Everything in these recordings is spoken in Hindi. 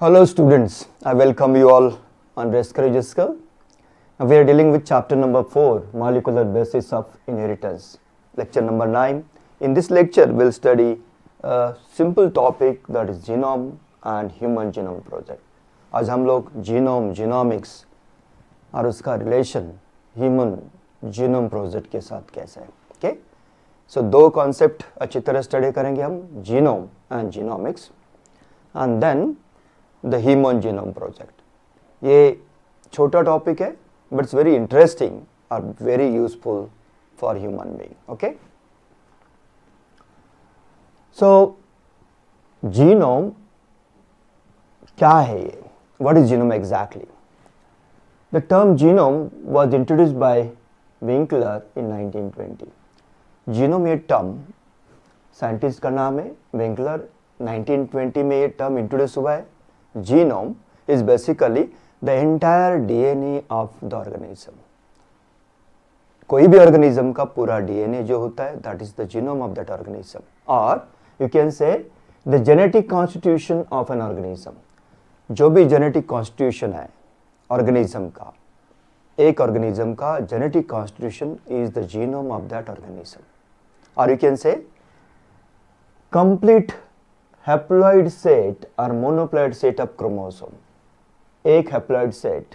Hello students, I welcome you all on Rest Courageous Girl. We are dealing with chapter number 4, Molecular Basis of Inheritance. Lecture number 9. In this lecture, we'll study a simple topic that is genome and human genome project. आज हम लोग genome, genomics और उसका relation human genome project के साथ कैसा है, okay? So दो concept अच्छी तरह study करेंगे हम, genome and genomics, and then the human genome project. ये छोटा टॉपिक है बट इट्स वेरी इंटरेस्टिंग और very useful for human being. Okay, so genome क्या है ये? What is genome exactly? The term genome was introduced by Winkler in 1920। Genome ये टर्म साइंटिस्ट का नाम है विंकलर, 1920 में ये टर्म इंट्रोड्यूस हुआ है। Genome is basically the entire DNA of the organism. कोई भी organism का पूरा DNA जो होता है that is the genome of that organism, or you can say the genetic constitution of an organism. जो भी genetic constitution है organism का, एक organism का genetic constitution is the genome of that organism, or you can say complete haploid set और मोनोप्लॉइड सेट ऑफ क्रोमोसोम। एक हैप्लॉइड सेट,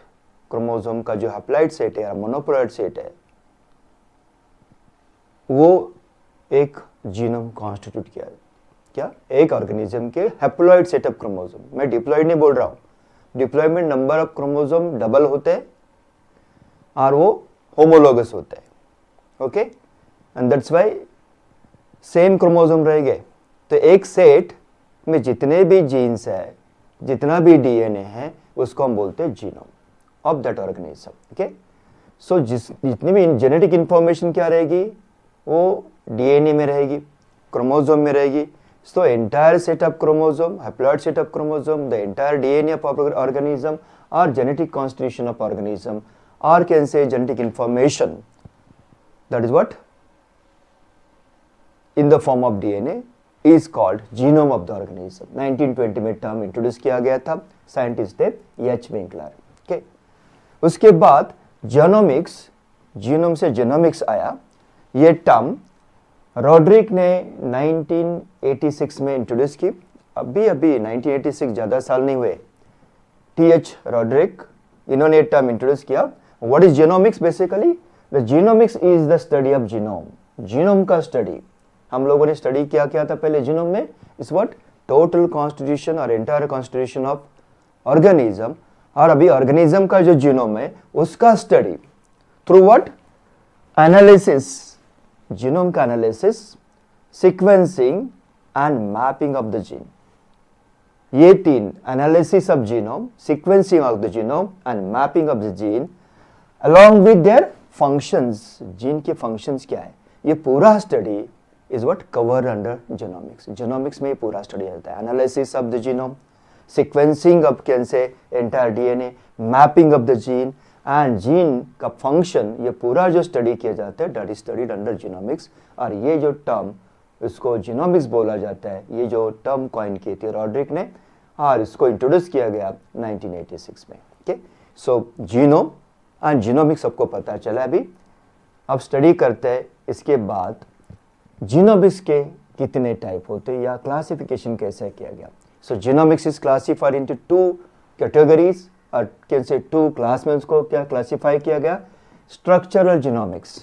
क्रोमोसोम का जो हैप्लॉइड सेट है और मोनोप्लॉइड सेट है, वो एक जीनोम कॉन्स्टिट्यूट किया है। क्या? एक ऑर्गेनिज्म के हैप्लॉइड सेट ऑफ क्रोमोसोम। मैं डिप्लॉइड नहीं बोल रहा हूं, डिप्लॉइड में नंबर ऑफ क्रोमोसोम डबल होते हैं और वो होमोलोगस होते हैं। Okay, and that's why same chromosome रह गए। तो एक सेट में जितने भी जीन्स है, जितना भी डीएनए है, उसको हम बोलते हैं genome of that organism. Okay, so जितनी भी जेनेटिक इंफॉर्मेशन क्या रहेगी वो डीएनए में रहेगी, क्रोमोसोम में रहेगी। So entire set of chromosome, haploid set of chromosome, the entire DNA of organism और जेनेटिक कॉन्स्टिट्यूशन ऑफ ऑर्गेनिज्म, और कैन से genetic information, that is what in the form of DNA is called genome of the organism। 1920 में टर्म इंट्रोड्यूस किया गया था साइंटिस्ट थे एच विंकलर। ओके, उसके बाद जेनोमिक्स, जीनोम से जेनोमिक्स आया। ये टर्म रॉड्रिक ने 1986 में इंट्रोड्यूस की। अभी 1986, ज़्यादा साल नहीं हुए। टीएच रॉड्रिक, इन्होंने टर्म इंट्रोड्यूस किया। What is genomics? Basically the genomics is the study of genome. Genome का स्टडी हम लोगों ने स्टडी किया था पहले जीनोम में, इस व्हाट टोटल कॉन्स्टिट्यूशन और एंटायर कॉन्स्टिट्यूशन ऑफ ऑर्गेनिज्म। और अभी ऑर्गेनिज्म का जो जीनोम है उसका study through what analysis, genome का analysis, sequencing and mapping of the gene. ये तीन, analysis of genome, sequencing of the genome and mapping of the gene, along with their functions. Gene के फंक्शंस क्या है, ये पूरा study is what covered under genomics। genomics में पूरा स्टडी होता है। analysis of the genome, sequencing of can say entire DNA, mapping of the gene and gene का function, ये पूरा जो स्टडी किया जाता है that is studied under genomics। और ये जो टर्म, इसको genomics बोला जाता है। ये जो टर्म कॉइन की थी रॉड्रिक ने और इसको इंट्रोड्यूस किया गया 1986 में। Okay, so genome and genomics सबको पता चला। अभी अब स्टडी करते हैं इसके बाद जीनोमिक्स के कितने टाइप होते हैं या क्लासिफिकेशन कैसे किया गया। So genomics is classified into two categories और कैन से टू क्लास में उसको क्या क्लासिफाई किया गया। स्ट्रक्चरल जीनोमिक्स,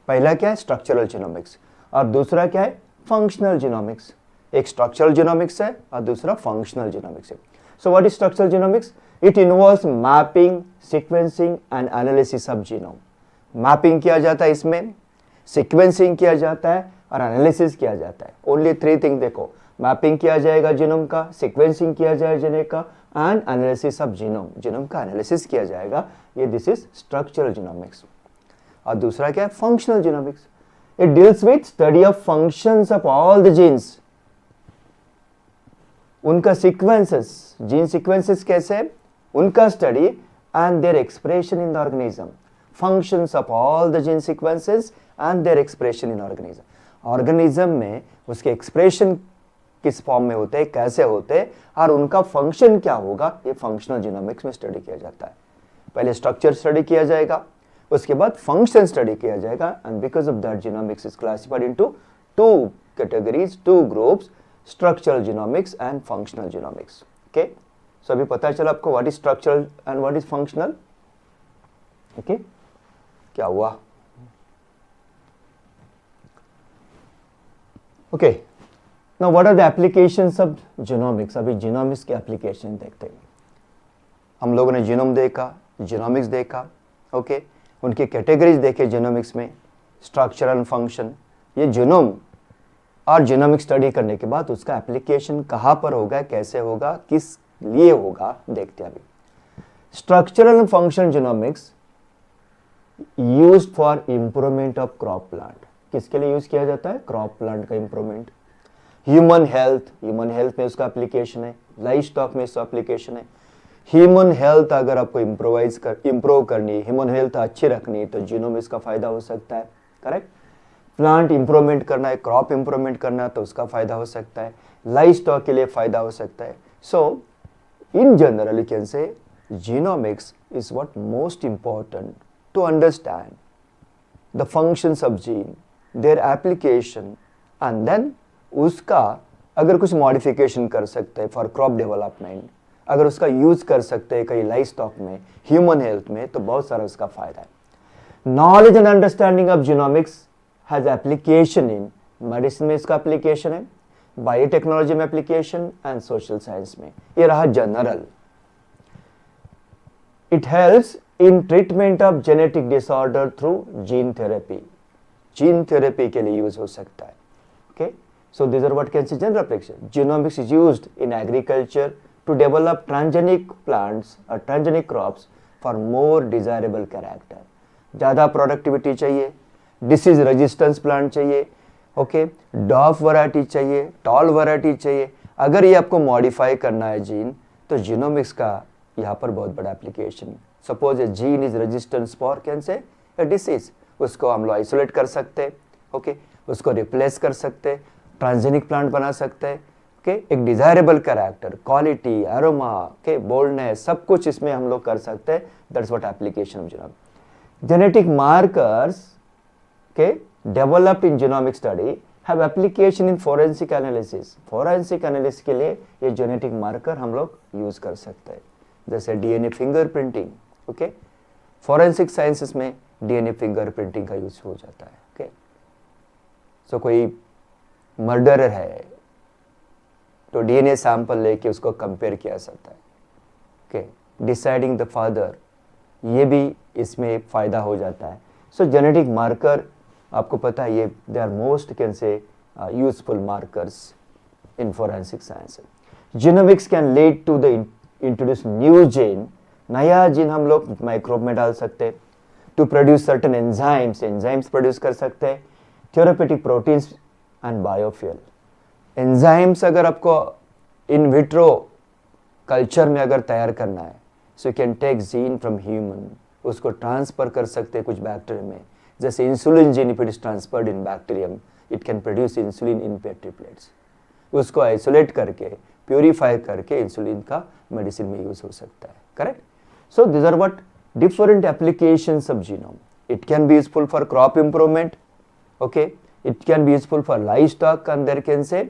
पहला क्या है स्ट्रक्चरल जीनोमिक्स, और दूसरा क्या है फंक्शनल जीनोमिक्स। एक स्ट्रक्चरल जीनोमिक्स है और दूसरा फंक्शनल जीनोमिक्स है। So what is structural genomics? It involves mapping, sequencing and analysis of genome. Mapping किया जाता है इसमें, सीक्वेंसिंग किया जाता है और एनालिसिस किया जाता है। ओनली थ्री थिंग देखो, मैपिंग किया जाएगा जीनोम का, सीक्वेंसिंग किया जाएगा जीनोम का and analysis of genome, genome का एनालिसिस किया जाएगा। ये दिस इज स्ट्रक्चरल जीनोमिक्स। और दूसरा क्या है functional genomics. It deals with study of functions of all the genes, उनका सीक्वेंसेस, जीन सीक्वेंसेस कैसे है उनका study and their expression in the organism. Functions of all the gene sequences and their expression in organism. Organism में उसके एक्सप्रेशन किस फॉर्म में होते हैं, कैसे होते हैं और उनका फंक्शन क्या होगा, ये फंक्शनल जीनोमिक्स में स्टडी किया जाता है। पहले स्ट्रक्चर स्टडी किया जाएगा, उसके बाद फंक्शन स्टडी किया जाएगा, and because of that genomics is classified into two categories, two groups, structural genomics and functional genomics. Okay, so अभी पता चला आपको what is structural and what is functional. Okay, क्या हुआ? Okay, now what are the applications of genomics. अभी जीनोमिक्स के एप्लीकेशन देखते हैं। हम लोगों ने जीनोम देखा, जीनोमिक्स देखा, ओके, उनकी कैटेगरीज देखे जीनोमिक्स में, स्ट्रक्चर एंड फंक्शन। ये जीनोम और जीनोमिक्स स्टडी करने के बाद उसका एप्लीकेशन कहाँ पर होगा, कैसे होगा, किस लिए होगा, देखते हैं अभी। Structural and functional genomics used for improvement of crop plant. किसके लिए यूज किया जाता है? क्रॉप प्लांट का इंप्रूवमेंट। ह्यूमन हेल्थ में उसका एप्लीकेशन है, लाइफ स्टॉक में इसका एप्लीकेशन है। ह्यूमन हेल्थ अगर आपको इंप्रूव करनी है, ह्यूमन हेल्थ अच्छी रखनी है, तो जीनोमिक्स का फायदा हो सकता है, करेक्ट। प्लांट इंप्रूवमेंट करना है, क्रॉप इंप्रूवमेंट करना है, तो उसका फायदा हो सकता है, लाइफ स्टॉक के लिए फायदा हो सकता है। So in general you can say genomics is what most important to understand the functions of gene, their application, and then उसका अगर कुछ मॉडिफिकेशन कर सकते हैं फॉर क्रॉप डेवलपमेंट, अगर उसका यूज कर सकते हैं कहीं लाइफ स्टॉक में, ह्यूमन हेल्थ में, तो बहुत सारा उसका फायदा है। Knowledge and understanding of genomics has application in medicine में, इसका एप्लीकेशन है, बायोटेक्नोलॉजी में एप्लीकेशन, एंड सोशल साइंस में। ये रहा general. It helps in treatment of genetic disorder through gene therapy. Gene therapy के लिए यूज हो सकता है। Okay, so these are what can see general application. Genomics is used in agriculture to develop transgenic plants or transgenic crops for more desirable character. ज़्यादा प्रोडक्टिविटी चाहिए, डिसीज रेजिस्टेंस प्लांट चाहिए, ओके, डॉफ वैरायटी चाहिए, टॉल वैरायटी चाहिए। अगर ये आपको मॉडिफाई करना है जीन, तो जीनोमिक्स का यहाँ पर बहुत बड़ा application. Suppose A gene is resistance for can say A disease, उसको हम लोग आइसोलेट कर सकते हैं, ओके, उसको रिप्लेस कर सकते हैं, ट्रांसजेनिक प्लांट बना सकते हैं, ओके, एक desirable character, quality, aroma, okay, boldness, सब कुछ इसमें हम लोग कर सकते हैं। That's what application of genome. Genetic markers के developed in genomic study have application in forensic analysis. Forensic analysis के लिए ये जेनेटिक मार्कर हम लोग यूज कर सकते हैं, जैसे DNA fingerprinting, okay, forensic sciences में डीएनए फिंगरप्रिंटिंग का यूज हो जाता है। ओके, सो कोई मर्डरर है तो डीएनए सैंपल लेके उसको कंपेयर किया जाता है, ओके, डिसाइडिंग द फादर, ये भी इसमें फायदा हो जाता है। सो जेनेटिक मार्कर आपको पता है, ये they are most can say useful markers in forensic science. Genomics can lead to the introduce new gene, नया जीन हम लोग माइक्रोब में डाल सकते हैं, to produce certain enzymes produce कर सकते हैं, therapeutic proteins and biofuel. Enzymes अगर आपको इन विट्रो कल्चर में अगर तैयार करना है, so you can take gene from human, उसको ट्रांसफर कर सकते हैं कुछ बैक्टीरिया में, जैसे insulin gene if it is transferred in bacterium, it can produce insulin in petri plates. उसको आइसोलेट करके, प्यूरिफाई करके इंसुलिन का मेडिसिन में यूज हो सकता है, correct. So this are what different applications of genome. It can be useful for crop improvement, okay, it can be useful for livestock and there can say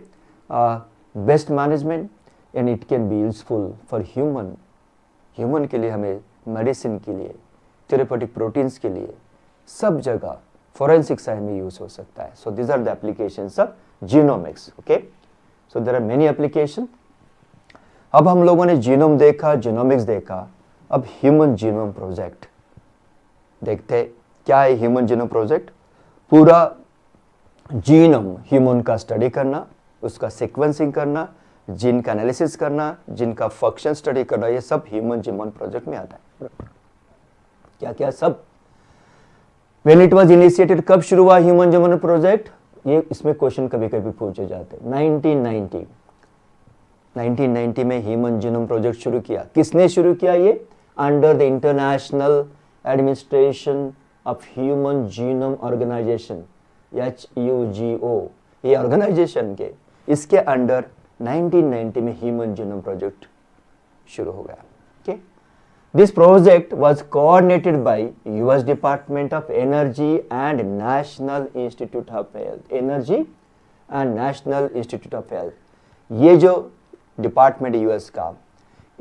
pest management, and it can be useful for human के लिए, हमें मेडिसिन के लिए, थेरेपेटिक प्रोटीन्स के लिए, सब जगह फोरेंसिक साइंस में यूज हो सकता है। So this are the applications of genomics, okay. So there are many application. अब हम लोगों ने जीनोम देखा, जीनोमिक्स देखा, अब ह्यूमन जीनोम प्रोजेक्ट देखते हैं। क्या है ह्यूमन जीनोम प्रोजेक्ट? पूरा जीनोम ह्यूमन का स्टडी करना, उसका सीक्वेंसिंग करना, जीन का एनालिसिस करना, जीन का फंक्शन स्टडी करना, ये सब ह्यूमन जीनोम प्रोजेक्ट में आता है। क्या क्या सब? When it was initiated, कब शुरू हुआ ह्यूमन जीनोम प्रोजेक्ट? ये इसमें क्वेश्चन कभी कभी पूछे जाते हैं। 1990 में ह्यूमन जीनोम प्रोजेक्ट शुरू किया। किसने शुरू किया ये? Under the international administration of human genome organisation, HUGO, ये ऑर्गेनाइजेशन के, इसके अंडर 1990 में ह्यूमन जीनोम प्रोजेक्ट शुरू हो गया। Okay, this project was coordinated by US Department of Energy and National Institute of health. Energy and National Institute of health, ये जो डिपार्टमेंट यूएस का,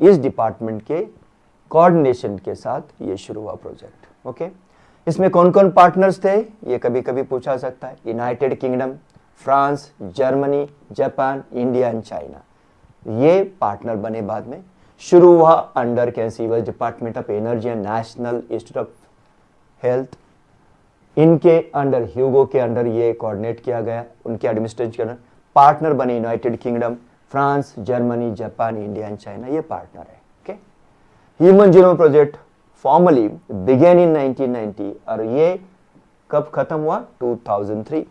इस डिपार्टमेंट के कोऑर्डिनेशन के साथ ये शुरू हुआ प्रोजेक्ट। ओके, इसमें कौन कौन पार्टनर्स थे ये कभी कभी पूछा सकता है। United Kingdom, France, Germany, Japan, India and China, ये पार्टनर बने बाद में। शुरू हुआ under US Department of Energy and National Institute of Health, इनके अंडर, ह्यूगो के अंडर ये कोऑर्डिनेट किया गया, उनके एडमिनिस्ट्रेशन के अंडर। पार्टनर बने United Kingdom, France, Germany, Japan, India and China, ये पार्टनर है। Okay, Human genome Project formally began in 1990 और ये कब खत्म हुआ? 2003।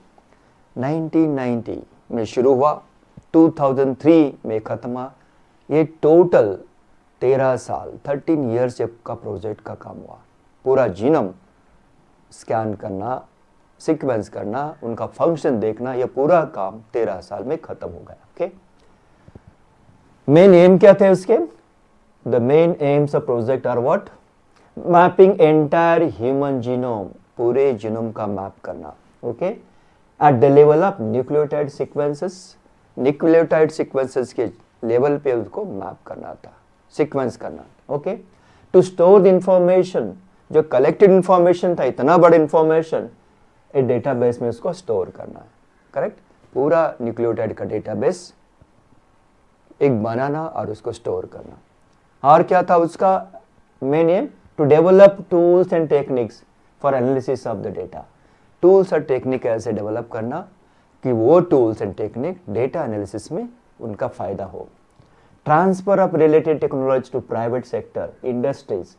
1990 में शुरू हुआ, 2003 में खत्म हुआ। ये टोटल 13 साल 13 ईयर्स का प्रोजेक्ट का काम हुआ। पूरा जीनोम स्कैन करना, सीक्वेंस करना, उनका फंक्शन देखना, ये पूरा काम 13 साल में खत्म हो गया। ओके, मेन एम क्या थे उसके? The main aims of project are what? Mapping entire human genome, पूरे जीनोम का मैप करना। Okay, at the level of nucleotide sequences, nucleotide sequences के लेवल पे उसको मैप करना था, सीक्वेंस करना। Okay, to store the information, जो कलेक्टेड इंफॉर्मेशन था, इतना बड़ा इंफॉर्मेशन एक डेटाबेस में उसको स्टोर करना है। करेक्ट, पूरा न्यूक्लियोटाइड का डेटाबेस एक बनाना और उसको स्टोर करना। और क्या था उसका main aim? To develop tools and techniques for analysis of the data. Tools और टेक्निक ऐसे डेवलप करना कि वो tools and technique data analysis में उनका फायदा हो। Transfer of related technology to private sector industries,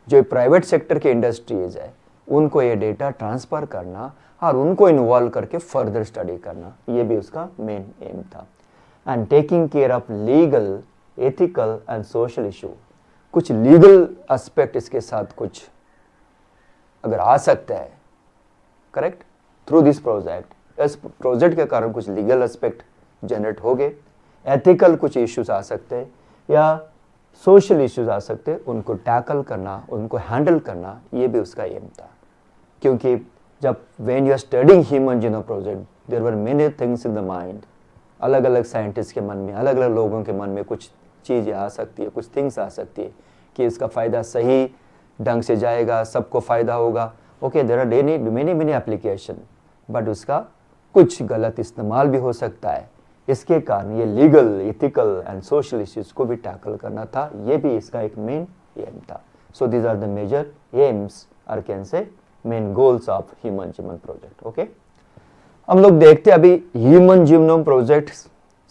जो प्राइवेट सेक्टर के इंडस्ट्रीज है उनको ये डेटा ट्रांसफर करना और उनको इन्वॉल्व करके फर्दर स्टडी करना, ये भी उसका मेन एम था। And taking care of legal, ethical and social issue, कुछ लीगल एस्पेक्ट इसके साथ कुछ अगर आ सकता है, करेक्ट, थ्रू दिस प्रोजेक्ट, इस प्रोजेक्ट के कारण कुछ लीगल एस्पेक्ट जनरेट हो गए, एथिकल कुछ इश्यूज आ सकते हैं या सोशल इश्यूज आ सकते हैं, उनको टैकल करना, उनको हैंडल करना, ये भी उसका एम था। क्योंकि जब when you are studying human genome project, there were many things in the mind, अलग अलग साइंटिस्ट के मन में, अलग अलग लोगों के मन में कुछ चीज़ें आ सकती है, कुछ थिंग्स आ सकती है कि इसका फ़ायदा सही ढंग से जाएगा, सबको फ़ायदा होगा। Okay, there are many many application, but उसका कुछ गलत इस्तेमाल भी हो सकता है। इसके कारण ये legal, ethical and social issues को भी टैकल करना था, ये भी इसका एक मेन एम था। So these are the major aims और can say main goals of human genome Project. Okay, हम लोग देखते हैं अभी ह्यूमन जीनोम प्रोजेक्ट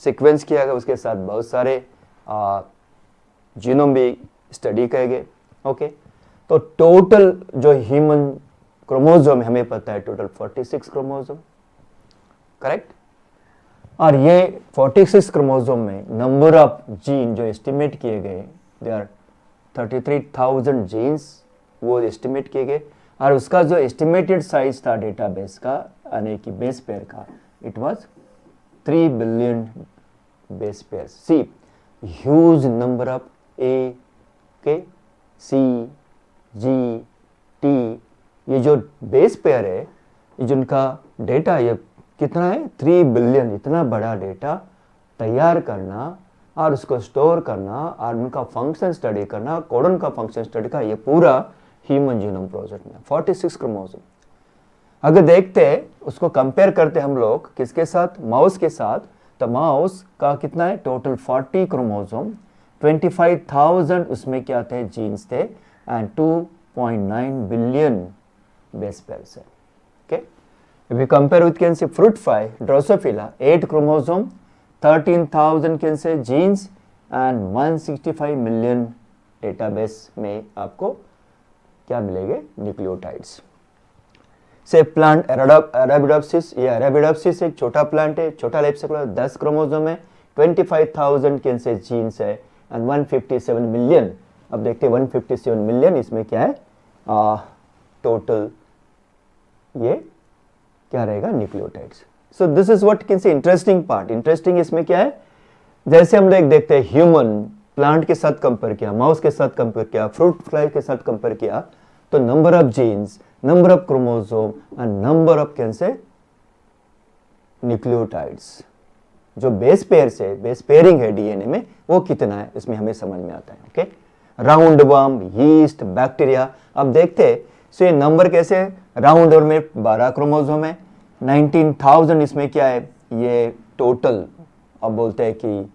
सीक्वेंस किया गया, उसके साथ बहुत सारे जीनोम भी स्टडी किए गए। ओके, तो टोटल जो ह्यूमन क्रोमोसोम हमें पता है टोटल 46 क्रोमोसोम, करेक्ट। और ये 46 क्रोमोसोम में नंबर ऑफ जीन जो एस्टिमेट किए गए, दे आर 33,000 जीन्स, वो एस्टिमेट किए गए। और उसका जो एस्टिमेटेड साइज था डेटाबेस का, यानी कि बेस पेयर का, it was 3 billion base pair. See huge number of A K C G T, ये जो बेस पेयर है, ये जिनका डेटा ये कितना है 3 बिलियन, इतना बड़ा डेटा तैयार करना और उसको स्टोर करना और उनका फंक्शन स्टडी करना, कोडन का फंक्शन स्टडी का, ये पूरा ह्यूमन जीनोम प्रोजेक्ट में 46 क्रोमोसोम। अगर देखते हैं उसको कंपेयर करते हम लोग किसके साथ? माउस के साथ। तो माउस का कितना है टोटल 40 क्रोमोसोम, 25,000 उसमें क्या थे? जीन्स थे एंड 2.9 बिलियन बेस पेयर्स है। Okay, if you compare with can say fruit fly, Drosophila, 8 chromosome, 13,000 can say genes and 165 million database में आपको क्या मिलेंगे? न्यूक्लियोटाइड्स। से प्लांट अरेबिडोप्सिस, ये अरेबिडोप्सिस एक छोटा प्लांट है, छोटा लाइफ साइकिल, 10 क्रोमोसोम है, 25,000 कैन से जीन्स है एंड 157 मिलियन। अब देखते हैं 157 मिलियन इसमें क्या है टोटल, ये क्या रहेगा? Nucleotides. So this is what can say interesting part. Interesting इसमें क्या है? जैसे हम लोग देखते हैं ह्यूमन प्लांट के साथ कंपेयर किया, माउस के साथ कंपेयर किया, फ्रूट फ्लाई के साथ कंपेयर किया, तो number of genes, number of chromosome and number of कैसे न्यूक्लियोटाइड्स, जो बेस पेयर से बेस पेयरिंग है डीएनए में, वो कितना है इसमें हमें समझ में आता है। Okay, round worm, yeast, bacteria, अब देखते हैं सो ये नंबर कैसे है। राउंड वर्म में 12 क्रोमोसोम है, 19,000 इसमें क्या है, ये टोटल अब बोलते हैं कि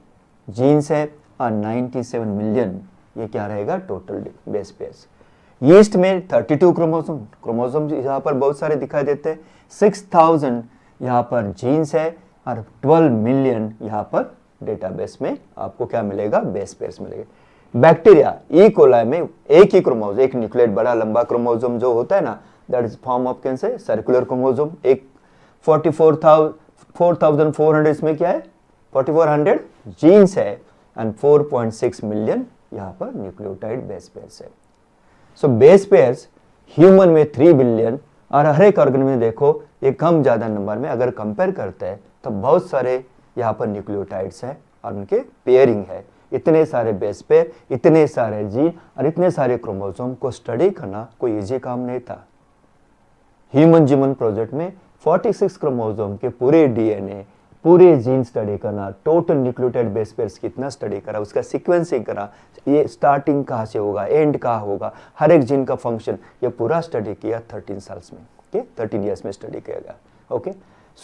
जीन्स है, और 97 मिलियन ये क्या रहेगा टोटल बेस पेयर्स। यीस्ट में 32 क्रोमोसोम यहाँ पर बहुत सारे दिखाई देते हैं, 6,000 यहाँ पर जीन्स है, और 12 मिलियन यहाँ पर डेटाबेस में आपको क्या मिलेगा, बेस पेयर्स मिलेगा। बैक्टीरिया ई कोलाई में एक ही क्रोमोसोम, एक न्यूक्लियस बड़ा लंबा क्रोमोसोम जो होता है ना, that is form of can से सर्कुलर क्रोमोसोम, एक 4,400 इसमें क्या है, 4,400 जीन्स है, एंड 4.6 मिलियन यहाँ पर न्यूक्लियोटाइड बेस पेयर्स है। सो बेस पेयर्स ह्यूमन में 3 बिलियन, और हर एक ऑर्गन में देखो ये कम ज्यादा नंबर में अगर कंपेयर करते हैं तो बहुत सारे यहाँ पर न्यूक्लियोटाइड्स है और उनके पेयरिंग है। इतने सारे बेस पेयर, इतने सारे जीन और इतने सारे क्रोमोसोम को स्टडी करना कोई इजी काम नहीं था। ह्यूमन जीनोम प्रोजेक्ट में 46 क्रोमोसोम के पूरे डीएनए, पूरे जीन स्टडी करना, टोटल न्यूक्लियोटाइड बेस पेयर्स कितना स्टडी करा, उसका सीक्वेंसिंग करा, ये स्टार्टिंग कहाँ से होगा, एंड कहाँ होगा, हर एक जीन का फंक्शन, ये पूरा स्टडी किया 13 साल्स में। ओके, 13 ईयर्स में स्टडी किया गया। Okay,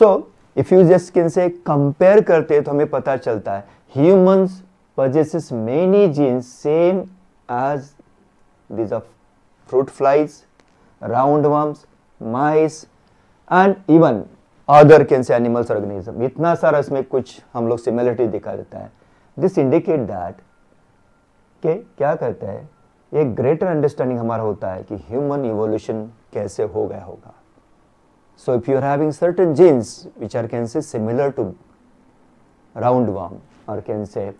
so if you just can say compare करते हैं तो हमें पता चलता है humans possesses many genes same as these of fruit flies, roundworms, mice and even other can say animals organism। इतना सारा इसमें कुछ हम लोग सिमिलरिटी दिखा देता है। दिस इंडिकेट दैट के क्या कहते हैं, एक ग्रेटर अंडरस्टैंडिंग हमारा होता है कि ह्यूमन इवोल्यूशन कैसे हो गया होगा। So if you are having certain genes which are can say similar to roundworm और कैन से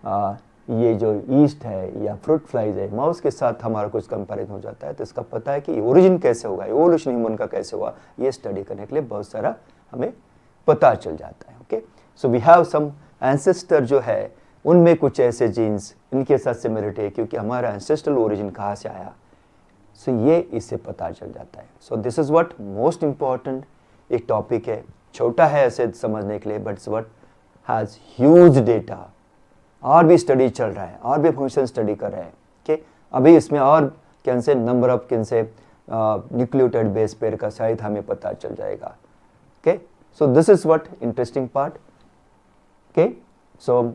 ये जो ईस्ट है या फ्रूट फ्लाइज है, माउस के साथ हमारा कुछ कंपैरिजन हो जाता है, तो इसका पता है कि ओरिजिन कैसे होगा, इवोल्यूशन ह्यूमन का कैसे हुआ, ये स्टडी करने के लिए बहुत सारा हमें पता चल जाता है। Okay, so we have some ancestor जो है उनमें कुछ ऐसे जीन्स इनके साथ सिमिलरिटी है, क्योंकि हमारा एंसेस्ट्रल ओरिजिन कहाँ से आया, सो ये इससे पता चल जाता है। So this is what most important एक टॉपिक है, छोटा है ऐसे समझने के लिए, but it's what has huge data, और भी स्टडी चल रहा है, और भी फंक्शन स्टडी कर रहे हैं। ओके, अभी इसमें और can say number of can say nucleotide base pair का शायद हमें पता चल जाएगा। Okay, so this is what interesting part. Okay, so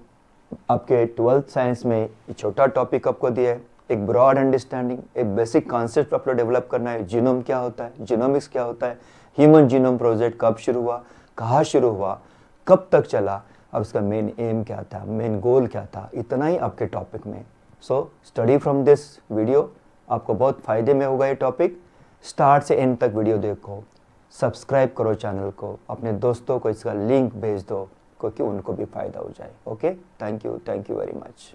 आपके 12th साइंस में ये छोटा टॉपिक आपको दिया है, एक ब्रॉड अंडरस्टैंडिंग, एक बेसिक कॉन्सेप्ट आपको डेवलप करना है। जीनोम क्या होता है, जीनोमिक्स क्या होता है, ह्यूमन जीनोम प्रोजेक्ट कब शुरू हुआ, कहाँ शुरू हुआ, कब तक चला, और उसका मेन एम क्या था, मेन गोल क्या था, इतना ही आपके टॉपिक में। So study from this video, आपको बहुत फायदे में होगा ये टॉपिक। स्टार्ट से एंड तक वीडियो देखो, सब्सक्राइब करो चैनल को, अपने दोस्तों को इसका लिंक भेज दो क्योंकि उनको भी फायदा हो जाए। Okay, thank you very much.